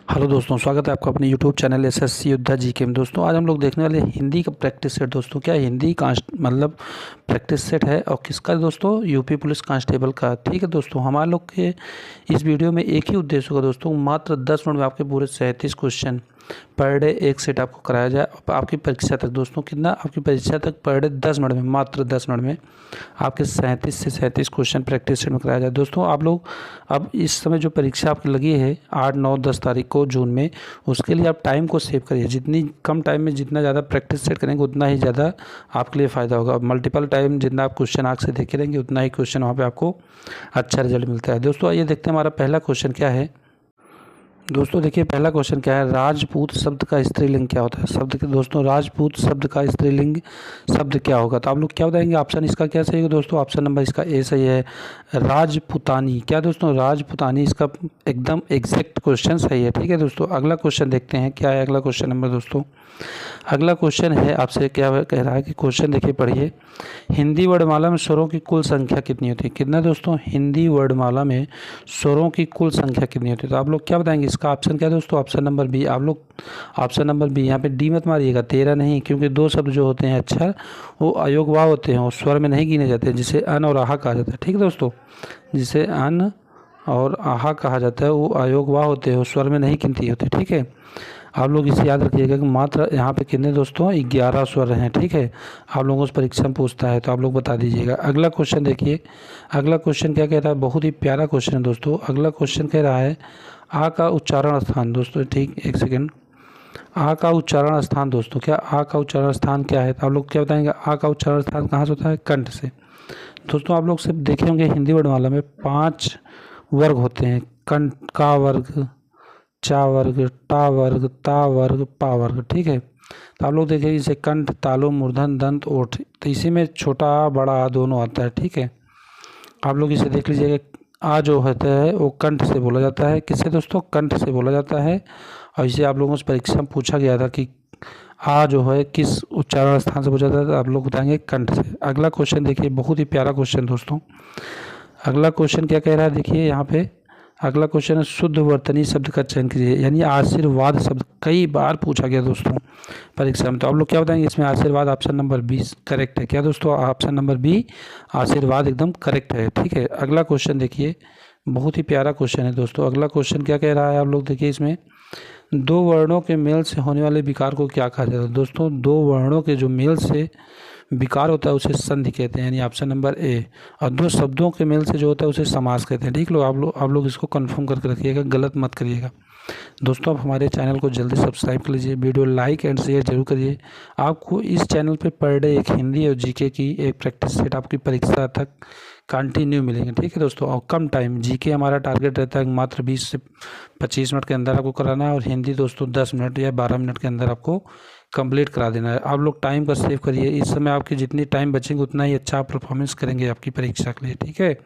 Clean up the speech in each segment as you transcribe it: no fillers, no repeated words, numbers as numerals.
Hello दोस्तों, स्वागत है आपका अपने यूट्यूब चैनल एसएससी योद्धा जीके में। दोस्तों आज हम लोग देखने वाले हिंदी का प्रैक्टिस सेट। दोस्तों क्या हिंदी मतलब प्रैक्टिस सेट है और किसका दोस्तों? यूपी पुलिस कांस्टेबल का। ठीक है दोस्तों, हमारे लोग के इस वीडियो में एक ही उद्देश्य होगा दोस्तों, मात्र 10 मिनट में आपके पूरे 37 क्वेश्चन पर डे एक सेट आपको कराया जाए आपकी परीक्षा तक। दोस्तों कितना? आपकी परीक्षा तक पर डे 10 मिनट में, मात्र 10 मिनट में आपके 37 से 37 क्वेश्चन प्रैक्टिस सेट में कराया जाए। दोस्तों आप लोग अब इस समय जो परीक्षा आपकी लगी है 8, 9, 10 तारीख को जून में, उसके लिए आप टाइम को सेव करिए। जितनी कम टाइम में जितना ज़्यादा प्रैक्टिस सेट करेंगे उतना ही ज़्यादा आपके लिए फ़ायदा होगा। मल्टीपल टाइम जितना आप क्वेश्चन आँख से देखे रहेंगे उतना ही क्वेश्चन वहाँ पर आपको अच्छा रिजल्ट मिलता है। दोस्तों आइए देखते हैं हमारा पहला क्वेश्चन क्या है। दोस्तों देखिए पहला क्वेश्चन क्या है, राजपूत शब्द का स्त्रीलिंग क्या होता है? शब्द के दोस्तों राजपूत शब्द का स्त्रीलिंग शब्द क्या होगा? तो आप लोग क्या बताएंगे? ऑप्शन इसका क्या सही है दोस्तों? ऑप्शन नंबर इसका ए सही है, राजपुतानी। क्या दोस्तों? राजपुतानी इसका एकदम एग्जैक्ट क्वेश्चन सही है। ठीक है दोस्तों, अगला क्वेश्चन देखते हैं क्या है अगला क्वेश्चन नंबर। दोस्तों अगला क्वेश्चन है आपसे क्या कह रहा है कि क्वेश्चन देखिए पढ़िए, हिंदी वर्णमाला में स्वरों की कुल संख्या कितनी होती है? कितना दोस्तों? हिंदी वर्णमाला में स्वरों की कुल संख्या कितनी होती है? तो आप लोग क्या बताएंगे? इसका ऑप्शन क्या है दोस्तों? Option number B. आप लोग ऑप्शन नंबर बी, यहाँ पे डी मत मारिएगा, 13 नहीं, क्योंकि दो शब्द जो होते हैं अक्षर वो अयोगवाह होते हैं, वो स्वर में नहीं गिने जाते हैं, जिसे अन और आहा कहा जाता है। ठीक है दोस्तों, जिसे अन और आहा कहा जाता है वो अयोगवाह होते हैं, वो स्वर में नहीं गिनती होती। ठीक है, आप लोग इसे याद रखिएगा कि मात्र यहाँ पे कितने दोस्तों? 11 स्वर हैं। ठीक है, आप लोगों से परीक्षा में पूछता है तो आप लोग बता दीजिएगा। अगला क्वेश्चन देखिए, अगला क्वेश्चन क्या कह रहा है? बहुत ही प्यारा क्वेश्चन है दोस्तों। अगला क्वेश्चन कह रहा है आ का उच्चारण स्थान। दोस्तों ठीक एक सेकेंड, आ का उच्चारण स्थान। दोस्तों क्या आ का उच्चारण स्थान क्या है? तो आप लोग क्या बताएंगे? आ का उच्चारण स्थान कहाँ से होता है? कंठ से। दोस्तों आप लोग सिर्फ देखे होंगे हिंदी वर्णमाला में 5 वर्ग होते हैं, कंठ, का वर्ग, चा वर्ग, टा वर्ग, ता वर्ग, पा वर्ग। ठीक है, तो आप लोग देखिए इसे कंठ, तालु, मूर्धन, दंत, ओठ, तो इसी में छोटा बड़ा दोनों आता है। ठीक है, आप लोग इसे देख लीजिएगा, आ जो होता है वो कंठ से बोला जाता है। किससे दोस्तों? कंठ से बोला जाता है। और इसे आप लोगों से परीक्षा में पूछा गया था कि आ जो है किस उच्चारण स्थान से पूछा जाता है? तो आप लोग बताएंगे कंठ से। अगला क्वेश्चन देखिए, बहुत ही प्यारा क्वेश्चन दोस्तों। अगला क्वेश्चन क्या कह रहा है? देखिए यहाँ पे अगला क्वेश्चन है शुद्ध वर्तनी शब्द का चयन कीजिए, यानी आशीर्वाद शब्द कई बार पूछा गया दोस्तों परीक्षा में। तो आप लोग क्या बताएंगे इसमें? आशीर्वाद ऑप्शन नंबर बी करेक्ट है। क्या दोस्तों? ऑप्शन नंबर बी आशीर्वाद एकदम करेक्ट है। ठीक है, अगला क्वेश्चन देखिए, बहुत ही प्यारा क्वेश्चन है दोस्तों। अगला क्वेश्चन क्या कह रहा है? आप लोग देखिए इसमें दो वर्णों के मेल से होने वाले विकार को क्या कहा जाता है? दोस्तों दो वर्णों के जो मेल से विकार होता है उसे संधि कहते हैं, यानी ऑप्शन नंबर ए। और दो शब्दों के मेल से जो होता है उसे समास कहते हैं। ठीक लो, आप लोग इसको कंफर्म करके रखिएगा, गलत मत करिएगा। दोस्तों आप हमारे चैनल को जल्दी सब्सक्राइब कर लीजिए, वीडियो लाइक एंड शेयर जरूर करिए। आपको इस चैनल पे पर डे एक हिंदी और जीके की एक प्रैक्टिस सेट आपकी परीक्षा तक कंटिन्यू मिलेंगे। ठीक है दोस्तों, और कम टाइम, जीके हमारा टारगेट रहता है मात्र 20 से 25 मिनट के अंदर आपको कराना है, और हिंदी दोस्तों 10 मिनट या 12 मिनट के अंदर आपको कंप्लीट करा देना है। आप लोग टाइम का सेव करिए, इस समय आपकी जितनी टाइम बचेंगे उतना ही अच्छा परफॉर्मेंस करेंगे आपकी परीक्षा के लिए। ठीक है,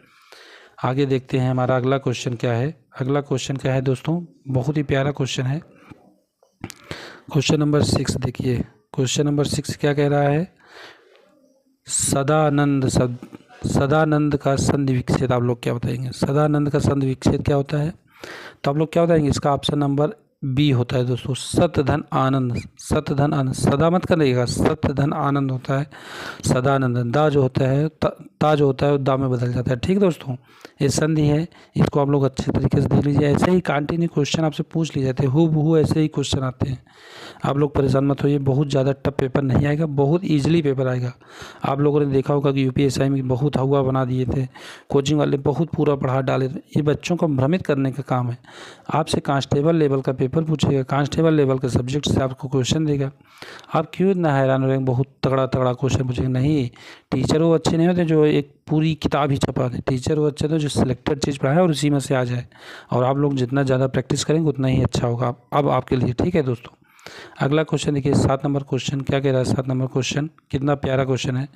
आगे देखते हैं हमारा अगला क्वेश्चन क्या है। अगला क्वेश्चन क्या है दोस्तों? बहुत ही प्यारा क्वेश्चन है, क्वेश्चन नंबर 6 देखिए। क्वेश्चन नंबर 6 क्या कह रहा है? सदानंद शब्द, सदानंद का संधि विच्छेद आप लोग क्या बताएंगे? सदानंद का संधि विच्छेद क्या होता है? तो आप लोग क्या बताएंगे? इसका ऑप्शन नंबर बी होता है दोस्तों, सत धन आनंद। सत धन आनंद, सदा मत करिएगा, सत धन आनंद होता है सदानंद। दा जो होता है ता जो होता है वो दा में बदल जाता है। ठीक दोस्तों, ये संधि है, इसको आप लोग अच्छे तरीके से देख लीजिए। ऐसे ही कंटिन्यू क्वेश्चन आपसे पूछ लिए जाते हैं, हूबहू ऐसे ही क्वेश्चन आते हैं। आप लोग परेशान मत होइए, बहुत ज़्यादा टफ पेपर नहीं आएगा, बहुत ईजिली पेपर आएगा। आप लोगों ने देखा होगा कि यूपीएससी में बहुत हवा बना दिए थे, कोचिंग वाले बहुत पूरा पढ़ा डाले थे। ये बच्चों को भ्रमित करने का काम है। आपसे कांस्टेबल लेवल का पेपर पूछेगा, कांस्टेबल लेवल के सब्जेक्ट से आपको क्वेश्चन देगा। आप क्यों इतना हैरान हो रहे हैं? बहुत तगड़ा तगड़ा क्वेश्चन पूछेगा? नहीं, टीचर वो अच्छे नहीं होते जो एक पूरी किताब ही छपा दे, टीचर वो अच्छे थे जो सिलेक्टेड चीज़ पढ़ाए और उसी में से आ जाए। और आप लोग जितना ज़्यादा प्रैक्टिस करेंगे उतना ही अच्छा होगा अब आपके लिए। ठीक है दोस्तों, अगला क्वेश्चन देखिए, 7 नंबर क्वेश्चन क्या कह रहा है? 7 नंबर क्वेश्चन कितना प्यारा क्वेश्चन है।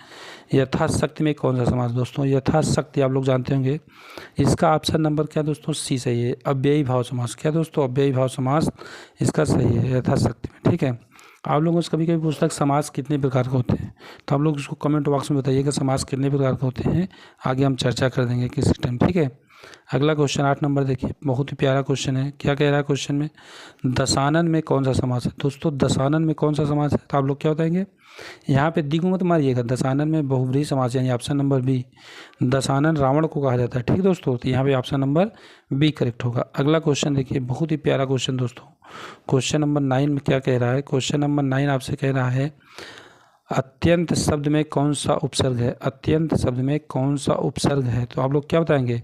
यथाशक्ति में कौन सा समास? दोस्तों यथाशक्ति आप लोग जानते होंगे, इसका ऑप्शन नंबर क्या दोस्तों? सी सही है, अव्ययी भाव समास। क्या दोस्तों? अव्ययी भाव समास इसका सही है यथाशक्ति में। ठीक है, आप लोगों से कभी कभी पूछता है समास कितने प्रकार के होते हैं, तो आप लोग उसको कमेंट बॉक्स में बताइएगा समास कितने प्रकार के होते हैं। आगे हम चर्चा कर देंगे किसी टाइम। ठीक है, अगला क्वेश्चन 8 नंबर देखिए, बहुत ही प्यारा क्वेश्चन है। क्या कह रहा है क्वेश्चन में, दशानन में कौन सा समास है। दोस्तों दशानन में कौन सा समास है, तो आप लोग क्या बताएंगे, यहाँ पे दिगु मत मारिएगा, दशानन में बहुब्रीहि समास यानी ऑप्शन नंबर बी, दशानन रावण को कहा जाता है। ठीक दोस्तों, तो यहाँ पे ऑप्शन नंबर बी करेक्ट होगा। अगला क्वेश्चन देखिए, बहुत ही प्यारा क्वेश्चन दोस्तों, क्वेश्चन नंबर 9 में क्या कह रहा है। क्वेश्चन नंबर 9 आपसे कह रहा है, अत्यंत शब्द में कौन सा उपसर्ग है। अत्यंत शब्द में कौन सा उपसर्ग है, तो आप लोग क्या बताएंगे,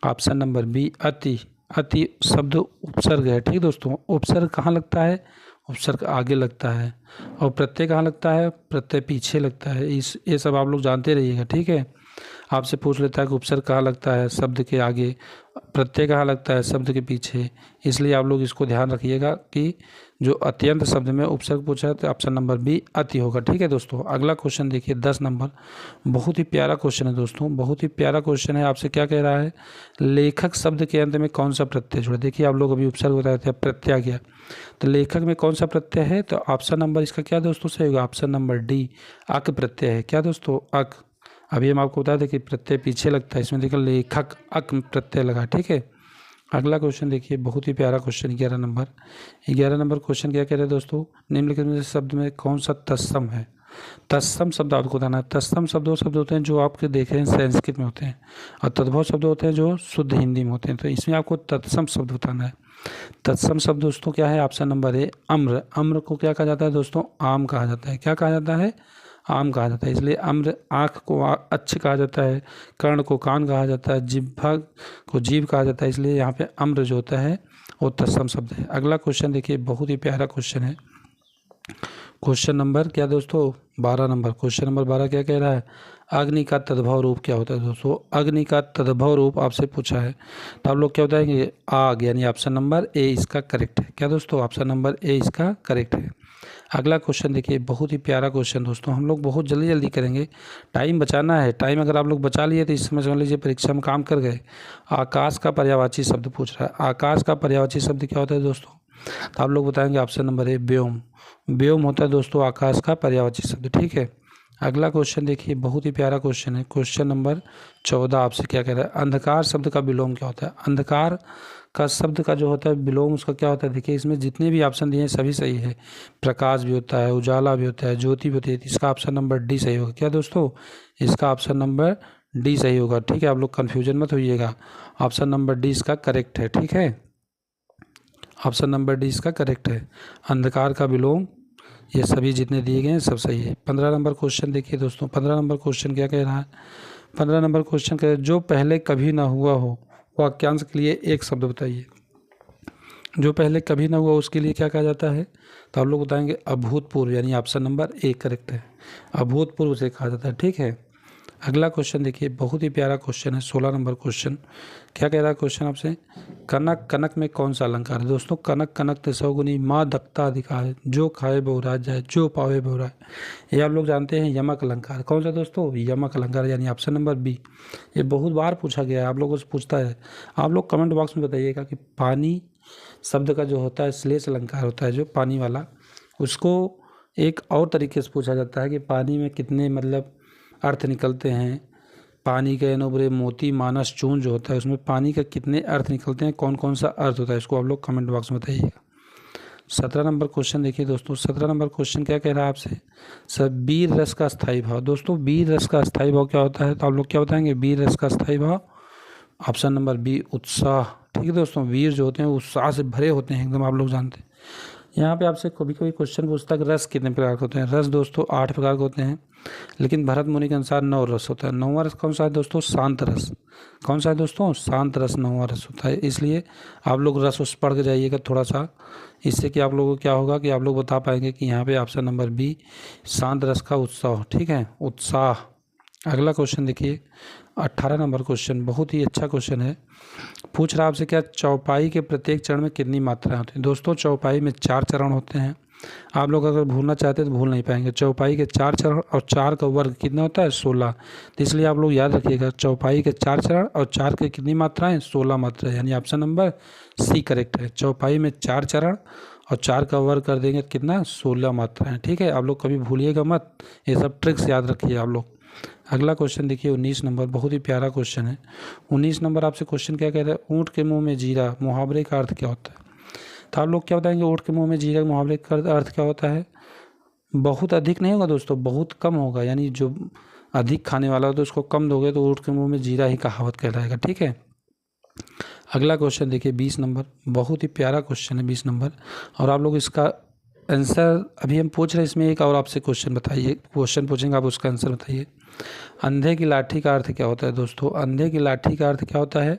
ऑप्शन नंबर बी, अति। अति शब्द उपसर्ग है। ठीक दोस्तों, उपसर्ग कहाँ लगता है, उपसर्ग आगे लगता है, और प्रत्यय कहाँ लगता है, प्रत्यय पीछे लगता है। ये सब आप लोग जानते रहिएगा। ठीक है, आपसे पूछ लेता है कि उपसर्ग कहाँ लगता है, शब्द के आगे, प्रत्यय कहाँ लगता है, शब्द के पीछे। इसलिए आप लोग इसको ध्यान रखिएगा कि जो अत्यंत शब्द में उपसर्ग पूछा है तो ऑप्शन नंबर बी अति होगा। ठीक है दोस्तों, अगला क्वेश्चन देखिए 10 नंबर, बहुत ही प्यारा क्वेश्चन है दोस्तों, बहुत ही प्यारा क्वेश्चन है। आपसे क्या कह रहा है, लेखक शब्द के अंत में कौन सा प्रत्यय जुड़े। देखिए आप लोग अभी उपसर्ग बताए थे, प्रत्यय आ गया, तो लेखक में कौन सा प्रत्यय है, तो ऑप्शन नंबर इसका क्या दोस्तों सही होगा, ऑप्शन नंबर डी, अक प्रत्यय है। क्या दोस्तों, अक। अभी हम आपको बता दें कि प्रत्यय पीछे लगता है, इसमें देखिए लेखक अक प्रत्यय लगा। ठीक है, अगला क्वेश्चन देखिए, बहुत ही प्यारा क्वेश्चन 11 नंबर। 11 नंबर क्वेश्चन क्या कह रहे हैं दोस्तों, निम्नलिखित में से शब्द में कौन सा तत्सम है। तत्सम शब्द आपको बताना है। तत्सम शब्द वो शब्द होते हैं जो आपके देखे हैं संस्कृत में होते हैं, और तद्भव शब्द होते हैं जो शुद्ध हिंदी में होते हैं। तो इसमें आपको तत्सम शब्द बताना है। तत्सम शब्द दोस्तों क्या है, ऑप्शन नंबर ए, अम्र। अम्र को क्या कहा जाता है दोस्तों, आम कहा जाता है। क्या कहा जाता है, आम कहा जाता है। इसलिए अम्र, आँख को अच्छ कहा जाता है, कर्ण को कान कहा जाता है, जिह्वा को जीभ कहा जाता है। इसलिए यहाँ पे अम्र जो होता है वो तत्सम शब्द है। अगला क्वेश्चन देखिए, बहुत ही प्यारा क्वेश्चन है। क्वेश्चन नंबर क्या दोस्तों, 12 नंबर। क्वेश्चन नंबर 12 क्या कह रहा है, अग्नि का तद्भव रूप क्या होता है। दोस्तों अग्नि का तद्भव रूप आपसे पूछा है, तो आप लोग क्या बताएंगे, आग, यानी ऑप्शन नंबर ए इसका करेक्ट है। क्या दोस्तों, ऑप्शन नंबर ए इसका करेक्ट है। अगला क्वेश्चन देखिए, बहुत ही प्यारा क्वेश्चन दोस्तों, हम लोग बहुत जल्दी जल्दी करेंगे, टाइम बचाना है। टाइम अगर आप लोग बचा लिए तो इस समय समझ लीजिए परीक्षा में काम कर गए। आकाश का पर्यायवाची शब्द पूछ रहा है। आकाश का पर्यायवाची शब्द क्या होता है दोस्तों, तो आप लोग बताएंगे ऑप्शन नंबर ए, व्योम। व्योम होता है दोस्तों आकाश का पर्यायवाची शब्द। ठीक है, अगला क्वेश्चन देखिए, बहुत ही प्यारा क्वेश्चन है। क्वेश्चन नंबर 14 आपसे क्या कह रहा है, अंधकार शब्द का विलोम क्या होता है। अंधकार का शब्द का जो होता है विलोम, उसका क्या होता है। देखिए इसमें जितने भी ऑप्शन दिए हैं सभी सही है। प्रकाश भी होता है, उजाला भी होता है, ज्योति भी होती है। इसका ऑप्शन नंबर डी सही होगा। क्या दोस्तों, इसका ऑप्शन नंबर डी सही होगा। ठीक है, आप लोग कन्फ्यूजन मत होइएगा, ऑप्शन नंबर डी इसका करेक्ट है। ठीक है, ऑप्शन नंबर डी इसका करेक्ट है। अंधकार का विलोम, ये सभी जितने दिए गए हैं सब सही है। 15 नंबर क्वेश्चन देखिए दोस्तों, 15 नंबर क्वेश्चन क्या कह रहा है। 15 नंबर क्वेश्चन कह रहा है, जो पहले कभी ना हुआ हो वाक्यांश के लिए एक शब्द बताइए। जो पहले कभी ना हुआ उसके लिए क्या कहा जाता है, तो आप लोग बताएंगे अभूतपूर्व, यानी ऑप्शन नंबर ए करेक्ट है। अभूतपूर्व से कहा जाता है। ठीक है, अगला क्वेश्चन देखिए, बहुत ही प्यारा क्वेश्चन है। 16 नंबर क्वेश्चन क्या कह रहा है क्वेश्चन आपसे, कनक, कनक में कौन सा अलंकार है। दोस्तों कनक, कनक ते सौगुनी माँ दत्ता अधिकार, जो खाए बहुराज जाए, जो पावे बहुराज, ये आप लोग जानते हैं यमक अलंकार। कौन सा दोस्तों, यमक अलंकार, यानी ऑप्शन नंबर बी। ये बहुत बार पूछा गया है, आप लोगों से पूछता है। आप लोग कमेंट बॉक्स में बताइएगा कि पानी शब्द का जो होता है श्लेष अलंकार होता है, जो पानी वाला, उसको एक और तरीके से पूछा जाता है कि पानी में कितने मतलब अर्थ निकलते हैं। पानी के अनुबरे मोती मानस चून जो होता है, उसमें पानी का कितने अर्थ निकलते हैं, कौन कौन सा अर्थ होता है, इसको आप लोग कमेंट बॉक्स में बताइएगा। 17 नंबर क्वेश्चन देखिए दोस्तों, 17 नंबर क्वेश्चन क्या कह रहा है आपसे, सर वीर रस का स्थायी भाव। दोस्तों वीर रस का स्थायी भाव क्या होता है, तो आप लोग क्या बताएंगे, वीर रस का स्थायी भाव ऑप्शन नंबर बी, उत्साह। ठीक है दोस्तों, वीर जो होते हैं उत्साह से भरे होते हैं एकदम, आप लोग जानते हैं। यहाँ पे आपसे कभी कभी क्वेश्चन पूछता है कि रस कितने प्रकार के होते हैं। रस दोस्तों 8 प्रकार के होते हैं, लेकिन भरत मुनि के अनुसार 9 रस होता है। 9वां रस कौन सा है दोस्तों, शांत रस। कौन सा है दोस्तों, शांत रस 9वां रस होता है। इसलिए आप लोग रस उस पढ़ के जाइएगा थोड़ा सा, इससे कि आप लोगों को क्या होगा कि आप लोग बता पाएंगे कि यहाँ पे ऑप्शन नंबर बी शांत रस का उत्साह। ठीक है, उत्साह। अगला क्वेश्चन देखिए, 18 नंबर क्वेश्चन, बहुत ही अच्छा क्वेश्चन है। पूछ रहा आपसे क्या चौपाई के प्रत्येक चरण में कितनी मात्राएं होती हैं। दोस्तों चौपाई में 4 चरण होते हैं। आप लोग अगर भूलना चाहते हैं तो भूल नहीं पाएंगे। चौपाई के 4 चरण और 4 का वर्ग कितना होता है, 16। तो इसलिए आप लोग याद रखिएगा, चौपाई के 4 चरण और 4 के कितनी मात्राएं, 16 मात्राएं, यानी ऑप्शन नंबर सी करेक्ट है। चौपाई में 4 चरण और 4 का वर्ग कर देंगे कितना, 16 मात्राएं। ठीक है, आप लोग कभी भूलिएगा मत, ये सब ट्रिक्स याद रखिए आप लोग। अगला क्वेश्चन देखिए 19 नंबर, बहुत ही प्यारा क्वेश्चन है। 19 नंबर आपसे क्वेश्चन क्या कह रहा है, ऊँट के मुंह में जीरा मुहावरे का अर्थ क्या होता है। तो आप लोग क्या बताएंगे, ऊँट के मुंह में जीरा मुहावरे का अर्थ क्या होता है। बहुत अधिक नहीं होगा दोस्तों, बहुत कम होगा, यानी जो अधिक खाने वाला हो तो उसको कम दोगे तो ऊँट के मुंह में जीरा ही कहावत कहलाएगा। ठीक है। अगला क्वेश्चन देखिए 20 नंबर, बहुत ही प्यारा क्वेश्चन है 20 नंबर, और आप लोग इसका आंसर अभी हम पूछ रहे हैं, इसमें एक और आपसे क्वेश्चन बताइए, क्वेश्चन पूछेंगे, आप उसका आंसर बताइए। अंधे की लाठी का अर्थ क्या होता है दोस्तों, अंधे की लाठी का अर्थ क्या होता है।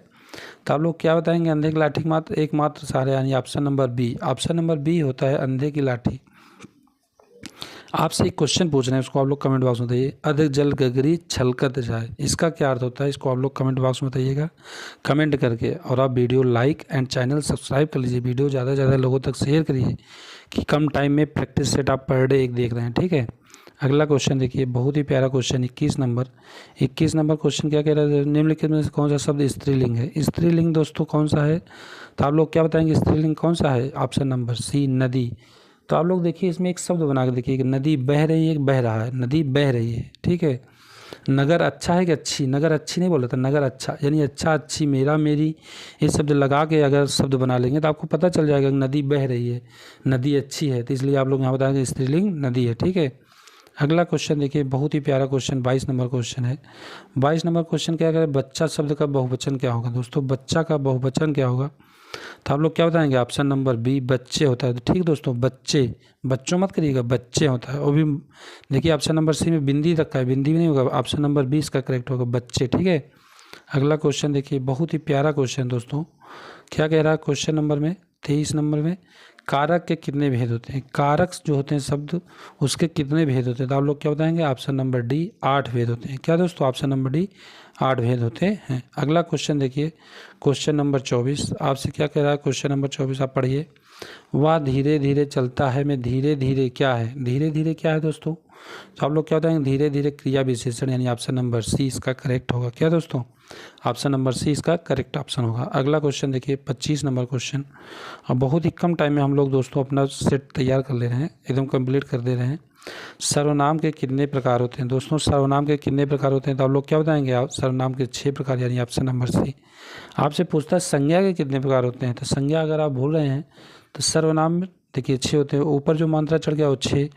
तो आप लोग क्या बताएंगे, अंधे की लाठी मात्र एकमात्र सहारा, यानी option number B, option number B होता है अंधे की लाठी। आपसे एक क्वेश्चन पूछ रहे हैं, उसको आप लोग कमेंट बॉक्स में बताइए। अधिक जल गगरी छलकत जाए, इसका क्या अर्थ होता है, इसको आप लोग कमेंट बॉक्स में बताइएगा कमेंट करके। और आप video like and channel subscribe कर लीजिए, वीडियो ज़्यादा से ज़्यादा लोगों तक शेयर करिए कि कम टाइम में प्रैक्टिस सेट आप पर डे एक देख रहे हैं। ठीक है। अगला क्वेश्चन देखिए, बहुत ही प्यारा क्वेश्चन 21 नंबर। 21 नंबर क्वेश्चन क्या कह रहा है, निम्नलिखित में से कौन सा शब्द स्त्रीलिंग है। स्त्रीलिंग दोस्तों कौन सा है, तो आप लोग क्या बताएंगे स्त्रीलिंग कौन सा है। ऑप्शन नंबर सी, नदी। तो आप लोग देखिए इसमें एक शब्द बना के देखिए कि नदी बह रही है, बह रहा है, नदी बह रही है। ठीक है। नगर अच्छा है कि अच्छी, नगर अच्छी नहीं बोल रहा था, नगर अच्छा, यानी अच्छा अच्छी मेरा मेरी, ये शब्द लगा के अगर शब्द बना लेंगे तो आपको पता चल जाएगा कि नदी बह रही है, नदी अच्छी है, तो इसलिए आप लोग यहाँ बताएंगे स्त्रीलिंग नदी है। ठीक है। अगला क्वेश्चन देखिए, बहुत ही प्यारा क्वेश्चन 22 नंबर क्वेश्चन है। 22 नंबर क्वेश्चन क्या करें, बच्चा शब्द का बहुवचन क्या होगा दोस्तों, बच्चा का बहुवचन क्या होगा। तो आप लोग क्या बताएंगे, ऑप्शन नंबर बी, बच्चे होता है। तो ठीक दोस्तों, बच्चे, बच्चों मत करिएगा, बच्चे होता है। और भी देखिए ऑप्शन नंबर सी में बिंदी रखा है, बिंदी भी नहीं होगा, ऑप्शन नंबर बी इसका करेक्ट होगा, बच्चे। ठीक है। अगला क्वेश्चन देखिए, बहुत ही प्यारा क्वेश्चन दोस्तों, क्या कह रहा है क्वेश्चन नंबर में 23 नंबर में, कारक के कितने भेद होते हैं, कारक जो होते हैं शब्द उसके कितने भेद होते हैं। तो आप लोग क्या बताएंगे, ऑप्शन नंबर डी, 8 भेद होते हैं। क्या दोस्तों, ऑप्शन नंबर डी 8 भेद होते हैं। अगला क्वेश्चन देखिए, क्वेश्चन नंबर 24 आपसे क्या कह रहा है, क्वेश्चन नंबर 24 आप पढ़िए। वह धीरे धीरे चलता है, मैं धीरे धीरे क्या है, धीरे धीरे क्या है दोस्तों। तो आप लोग क्या बताएंगे, धीरे धीरे क्रिया विशेषण, यानी ऑप्शन नंबर सी इसका करेक्ट होगा। क्या दोस्तों, ऑप्शन नंबर सी इसका करेक्ट ऑप्शन होगा। अगला क्वेश्चन देखिए 25 नंबर क्वेश्चन, और बहुत ही कम टाइम में हम लोग दोस्तों अपना सेट तैयार कर ले रहे हैं, एकदम कंप्लीट कर दे रहे हैं। सर्वनाम के कितने प्रकार होते हैं दोस्तों, सर्वनाम के कितने प्रकार होते हैं। तो आप लोग क्या बताएंगे, आप सर्वनाम के 6 प्रकार, यानी ऑप्शन नंबर सी। आपसे पूछता है संज्ञा के कितने प्रकार होते हैं, तो संज्ञा अगर आप भूल रहे हैं तो सर्वनाम में देखिए 6 होते हैं, ऊपर जो मात्रा चढ़ गया वो 6,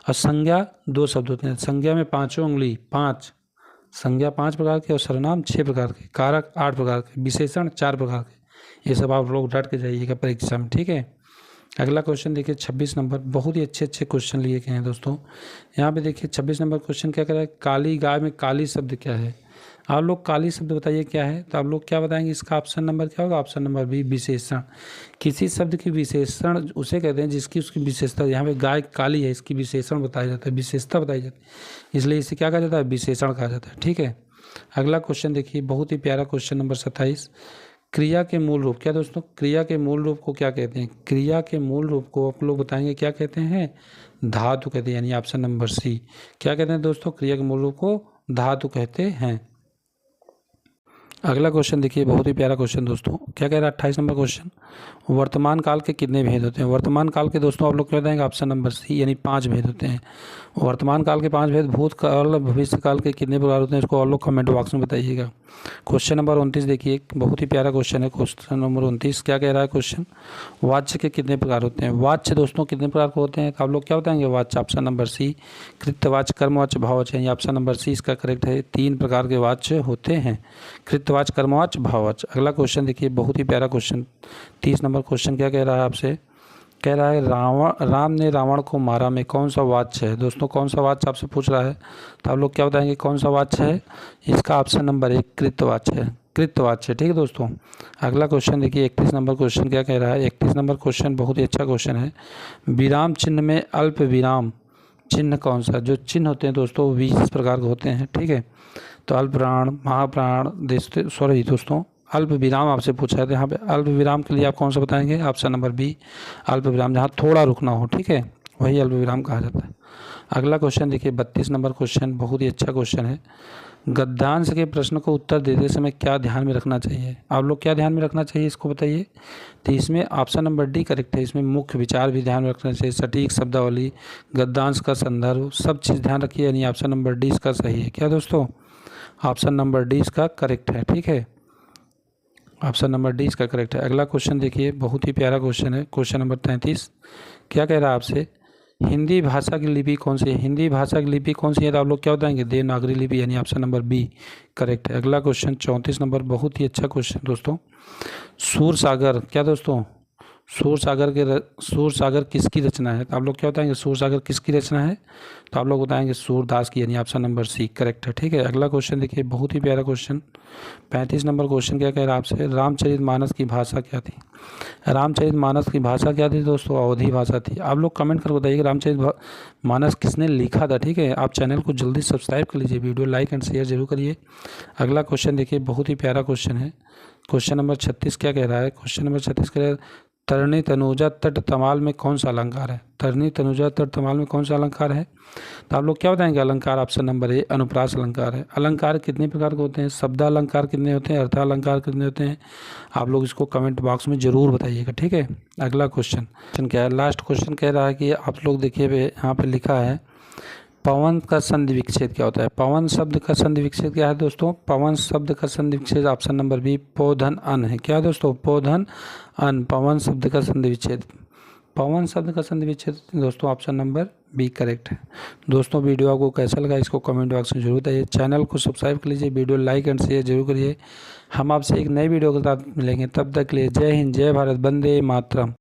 और संज्ञा 2 शब्द होते हैं। संज्ञा में पाँचों उंगली 5, संज्ञा 5 प्रकार के और सर्वनाम 6 प्रकार के, कारक 8 प्रकार के, विशेषण 4 प्रकार के। ये सब आप लोग रट के जाइएगा परीक्षा में। ठीक है। अगला क्वेश्चन देखिए 26 नंबर, बहुत ही अच्छे अच्छे क्वेश्चन लिए गए हैं दोस्तों। यहाँ पे देखिए 26 नंबर क्वेश्चन क्या कर रहा है, काली गाय में काली शब्द क्या है। आप लोग काली शब्द बताइए क्या है। तो आप लोग क्या बताएंगे, इसका ऑप्शन नंबर क्या होगा, ऑप्शन नंबर बी, विशेषण। किसी शब्द की विशेषण उसे कहते हैं जिसकी उसकी विशेषता, यहाँ पे गाय काली है, इसकी विशेषण बताया जाता है, विशेषता बताई जाती है, इसलिए इसे क्या कहा जाता है, विशेषण कहा जाता है। ठीक है। अगला क्वेश्चन देखिए, बहुत ही प्यारा क्वेश्चन नंबर 27, क्रिया के मूल रूप क्या दोस्तों, क्रिया के मूल रूप को क्या कहते हैं, क्रिया के मूल रूप को आप लोग बताएंगे क्या कहते हैं, धातु कहते हैं, यानी ऑप्शन नंबर सी। क्या कहते हैं दोस्तों, क्रिया के मूल रूप को धातु कहते हैं। अगला क्वेश्चन देखिए, बहुत ही प्यारा क्वेश्चन दोस्तों, क्या कह रहा है 28 नंबर क्वेश्चन, वर्तमान काल के कितने भेद होते हैं। वर्तमान काल के दोस्तों आप लोग क्या बताएंगे, ऑप्शन नंबर सी, यानी 5 भेद होते हैं। वर्तमान काल के 5 भेद, भूतकाल भविष्य काल के कितने प्रकार होते हैं, इसको आप लोग कमेंट बॉक्स में बताइएगा। क्वेश्चन नंबर 29 देखिए, बहुत ही प्यारा क्वेश्चन है क्वेश्चन नंबर 29, क्या कह रहा है क्वेश्चन, वाच्य के कितने प्रकार होते हैं। वाच्य दोस्तों कितने प्रकार के होते हैं, तो आप लोग क्या बताएंगे, वाच्य ऑप्शन नंबर सी, कृत्यवाच्य, कर्मवाच्य, भाववाच्य, यानी ऑप्शन नंबर सी इसका करेक्ट है। 3 प्रकार के वाच्य होते हैं, कृत्यवाच्य, कर्मवाच्य, भाववाच्य। अगला क्वेश्चन देखिए, बहुत ही प्यारा क्वेश्चन 30 नंबर क्वेश्चन क्या कह रहा है आपसे, कह रहा है राम ने रावण को मारा में कौन सा वाच्य है। दोस्तों कौन सा वाच्य आपसे पूछ रहा है, तो आप लोग क्या बताएंगे कौन सा वाच्य है, इसका ऑप्शन नंबर 1 कृत्यवाच्य है, कृत्यवाच्य। ठीक है दोस्तों। अगला क्वेश्चन देखिए 31 नंबर क्वेश्चन क्या कह रहा है, 31 नंबर क्वेश्चन बहुत ही अच्छा क्वेश्चन है, विराम चिन्ह में अल्प विराम चिन्ह कौन सा। जो चिन्ह होते हैं दोस्तों 20 प्रकार के होते हैं। ठीक है। तो अल्प प्राण, महाप्राण, दोस्तों अल्प विराम आपसे पूछा है, तो यहाँ पे अल्प विराम के लिए आप कौन सा बताएंगे, ऑप्शन नंबर बी, अल्प विराम, जहाँ थोड़ा रुकना हो। ठीक है, वही अल्प विराम कहा जाता है। अगला क्वेश्चन देखिए 32 नंबर क्वेश्चन, बहुत ही अच्छा क्वेश्चन है। गद्यांश के प्रश्न को उत्तर देते समय क्या ध्यान में रखना चाहिए? आप लोग क्या ध्यान में रखना चाहिए इसको बताइए। तो इसमें ऑप्शन नंबर डी करेक्ट है। इसमें मुख्य विचार भी ध्यान में रखना चाहिए, सटीक शब्दावली, गद्यांश का संदर्भ, सब चीज़ ध्यान रखिए, यानी ऑप्शन नंबर डी इसका सही है। क्या दोस्तों? ऑप्शन नंबर डी इसका करेक्ट है। ठीक है, ऑप्शन नंबर डी इसका करेक्ट है। अगला क्वेश्चन देखिए, बहुत ही प्यारा क्वेश्चन है, क्वेश्चन नंबर 33। क्या कह रहा है आपसे? हिंदी भाषा की लिपि कौन सी है? हिंदी भाषा की लिपि कौन सी है? तो आप लोग क्या बताएंगे? देवनागरी लिपि, यानी ऑप्शन नंबर बी करेक्ट है। अगला क्वेश्चन 34 नंबर, बहुत ही अच्छा क्वेश्चन दोस्तों। सूरसागर, क्या दोस्तों? सूरसागर किसकी रचना है? तो आप लोग क्या बताएंगे? सूरसागर किसकी रचना है? तो आप लोग बताएंगे सूरदास की, यानी ऑप्शन नंबर सी करेक्ट है। ठीक है, अगला क्वेश्चन देखिए, बहुत ही प्यारा क्वेश्चन 35 नंबर क्वेश्चन। क्या कह रहा है आपसे? रामचरितमानस की भाषा क्या थी? रामचरितमानस की भाषा क्या थी दोस्तों? अवधी भाषा थी। आप लोग कमेंट करके बताइए रामचरितमानस किसने लिखा था। ठीक है, आप चैनल को जल्दी सब्सक्राइब कर लीजिए, वीडियो लाइक एंड शेयर जरूर करिए। अगला क्वेश्चन देखिए, बहुत ही प्यारा क्वेश्चन है, क्वेश्चन नंबर 36। क्या कह रहा है? क्वेश्चन नंबर 36 कह रहा है, तरणी तनुजा तट तमाल में कौन सा अलंकार है? तरणी तनुजा तट तमाल में कौन सा अलंकार है? तो आप लोग क्या बताएंगे? अलंकार ऑप्शन नंबर ए अनुप्रास अलंकार है। अलंकार कितने प्रकार के होते हैं? शब्दालंकार कितने होते हैं? अर्थालंकार कितने होते हैं? आप लोग इसको कमेंट बॉक्स में ज़रूर बताइएगा। ठीक है, अगला क्वेश्चन क्या है? लास्ट क्वेश्चन कह रहा है कि आप लोग देखिए यहाँ पे लिखा है, पवन का संधि विच्छेद क्या होता है? पवन शब्द का संधि विच्छेद क्या है दोस्तों? पवन शब्द का संधि विच्छेद ऑप्शन नंबर बी पोधन अन है। क्या दोस्तों? पोधन अन, पवन शब्द का संधि विच्छेद। पवन शब्द का संधि विच्छेद दोस्तों ऑप्शन नंबर बी करेक्ट है। दोस्तों वीडियो आपको कैसा लगा इसको कमेंट बॉक्स में जरूर बताइए। चैनल को सब्सक्राइब कर लीजिए, वीडियो लाइक एंड शेयर जरूर करिए। हम आपसे एक नई वीडियो के साथ मिलेंगे, तब तक के लिए जय हिंद, जय भारत, वंदे मातरम।